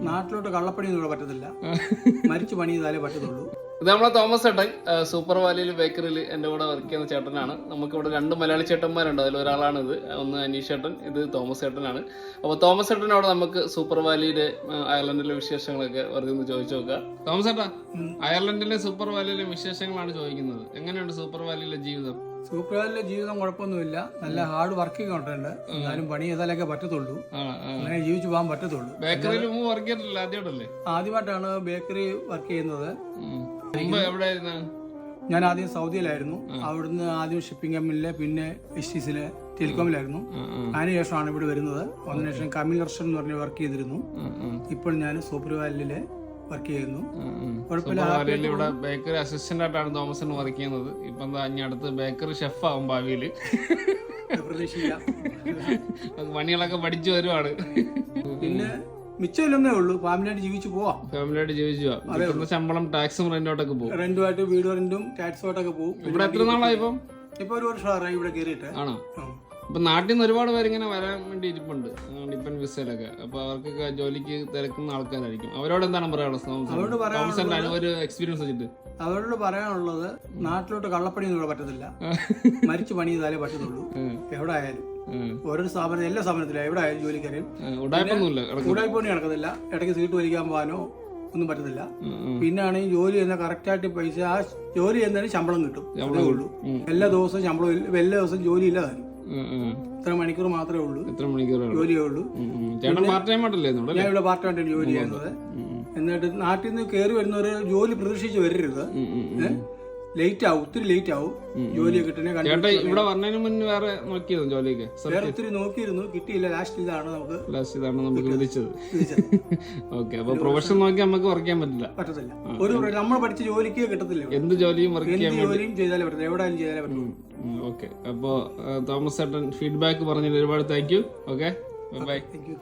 നാട്ടിലോട്ട് കള്ളപ്പണിയൊന്നും ഇവിടെ പറ്റത്തില്ല. മരിച്ചു പണി ചെയ്താലേ പറ്റത്തുള്ളൂ. ഇത് നമ്മളെ തോമസ് ചേട്ടൻ സൂപ്പർ വാലിയിൽ ബേക്കറിയിൽ എൻ്റെ കൂടെ വർക്ക് ചെയ്യുന്ന ചേട്ടനാണ്. നമുക്കിവിടെ 2 മലയാളി ചേട്ടന്മാരുണ്ട്. അതിൽ ഒരാളാണിത്, ഒന്ന് അനീഷ് ചേട്ടൻ, ഇത് തോമസ് ചേട്ടനാണ്. അപ്പോൾ തോമസ് ചേട്ടനോട് നമുക്ക് സൂപ്പർ വാലിയിലെ അയർലൻഡിലെ വിശേഷങ്ങളൊക്കെ വെറുതെ ഒന്ന് ചോദിച്ചു നോക്കാം. തോമസ് ചേട്ടാ, അയർലൻഡിലെ സൂപ്പർ വാലിയിലെ വിശേഷങ്ങളാണ് ചോദിക്കുന്നത്. എങ്ങനെയുണ്ട് സൂപ്പർ വാലിയിലെ ജീവിതം? സൂപ്പർ വാലിയിലെ ജീവിതം കുഴപ്പമൊന്നുമില്ല. നല്ല ഹാർഡ് വർക്കിംഗ് ഉണ്ട്. എന്നാലും പണി ചെയ്താലൊക്കെ പറ്റത്തുള്ളൂ. അങ്ങനെ ജീവിച്ചു പോകാൻ പറ്റത്തുള്ളൂ. ബേക്കറിയിൽ മുമ്പ് വർക്ക് ചെയ്തിട്ടില്ല, ആദ്യമായിട്ടല്ലേ? ആദ്യമായിട്ടാണ് ബേക്കറി വർക്ക് ചെയ്യുന്നത്. എവിടെയായിരുന്നു? ഞാൻ ആദ്യം സൗദിയിലായിരുന്നു. അവിടുന്ന് ആദ്യം ഷിപ്പിംഗ് കമ്പനിയിലെ, പിന്നെ എസ്റ്റിസിലെ ടെലികോമിലായിരുന്നു. അതിനുശേഷമാണ് ഇവിടെ വരുന്നത്. അതിനുശേഷം കമിൽ റഷൻ എന്ന് പറഞ്ഞ് വർക്ക് ചെയ്തിരുന്നു. ഇപ്പോൾ ഞാൻ സൂപ്പർ വാലിയിലെ വർക്ക് ചെയ്യുന്നു. ഇവിടെ ബേക്കറി അസിസ്റ്റന്റ് ആയിട്ടാണ് തോമസിന് വർക്ക് ചെയ്യുന്നത്. ഇപ്പൊ എന്താ ഇനി അടുത്ത് ബേക്കറി ഷെഫ് ആവും ഭാവിയില്. പ്രതീക്ഷിക്കാം. പണികളൊക്കെ പഠിച്ചു വരുവാണ്. പിന്നെ മിച്ചമില്ലെന്നേ ഉള്ളൂ. ഫാമിലിയായിട്ട് ജീവിച്ചു പോവാം. ഫാമിലിയായിട്ട് ജീവിച്ചു പോവാം. ശമ്പളം ടാക്സും റെന്റോട്ടൊക്കെ പോകും. റെന്റുമായിട്ട് വീട് റെന്റും ടാക്സുമായിട്ടൊക്കെ പോകും. ഇവിടെ എത്ര നാളായി ഇപ്പൊ 1 വർഷമായി ഇവിടെ കയറിയിട്ട്. ആണോ? അപ്പൊ നാട്ടിൽ നിന്ന് ഒരുപാട് പേര് ഇങ്ങനെ വരാൻ വേണ്ടി ഇരിപ്പുണ്ട്, ഡിപ്പെൻഡ് വിസയിലൊക്കെ. അപ്പൊ അവർക്കൊക്കെ ജോലിക്ക് തിരക്കുന്ന ആൾക്കാരായിരിക്കും. അവരോട് എന്താണ് പറയാനുള്ളത്? ഒരു എക്സ്പീരിയൻസ് വെച്ചിട്ട് അവരോട് പറയാനുള്ളത്, നാട്ടിലോട്ട് കള്ളപ്പണിയൊന്നും ഇവിടെ പറ്റത്തില്ല. മരിച്ചു പണി ചെയ്താലേ പറ്റത്തുള്ളൂ. എവിടെ ആയാലും ഓരോ സ്ഥാപനം, എല്ലാ സ്ഥാപനത്തിലും എവിടെ ആയാലും ജോലിക്കാരെയും ഉടായ്പണി നടക്കത്തില്ല. ഇടയ്ക്ക് സീറ്റ് വലിക്കാൻ പോകാനോ ഒന്നും പറ്റത്തില്ല. പിന്നെ ആണെങ്കിൽ ജോലി ചെയ്യുന്ന കറക്റ്റായിട്ട് പൈസ, ആ ജോലി ചെയ്യുന്നതിന് ശമ്പളം കിട്ടും. അതേ ഉള്ളൂ. എല്ലാ ദിവസവും ശമ്പളം, എല്ലാ ദിവസവും ജോലി ഇല്ല. ഇത്ര മണിക്കൂർ മാത്രമേ ഉള്ളൂ ജോലിയേ ഉള്ളൂ. ഞാൻ ഇവിടെ പാർട്ട് ടൈം ആയിട്ടാണ് ജോലി ചെയ്യുന്നത്. എന്നിട്ട് നാട്ടിൽ നിന്ന് കയറി വരുന്നവര് ജോലി പ്രതീക്ഷിച്ച് വരരുത്. ലേറ്റ് ആവും, ഒത്തിരി ലേറ്റ് ആവും ജോലി കിട്ടുന്നേ. ഇവിടെ വന്നതിന് മുന്നേ വേറെ നോക്കിയിരുന്നു ജോലിയൊക്കെ? വേറെ ഒത്തിരി നോക്കിയിരുന്നു, കിട്ടിയില്ല. ലാസ്റ്റ് ഇതാണ് നമുക്ക് വിധിച്ചത്. ഓക്കെ, അപ്പൊ പ്രൊഫഷൻ നോക്കി നമുക്ക് വർക്ക് ചെയ്യാൻ പറ്റത്തില്ല. ഒരു നമ്മൾ പഠിച്ച ജോലിക്ക് കിട്ടത്തില്ല. എന്ത് ജോലിയും ജോലിയും ചെയ്താലേ പറ്റില്ല, എവിടെ ചെയ്താലേ പറ്റുള്ളൂ. ഓക്കെ, അപ്പോ തോമസ് ചേട്ടൻ ഫീഡ്ബാക്ക് പറഞ്ഞതിൽ ഒരുപാട് thank you. Okay, bye. Thank U.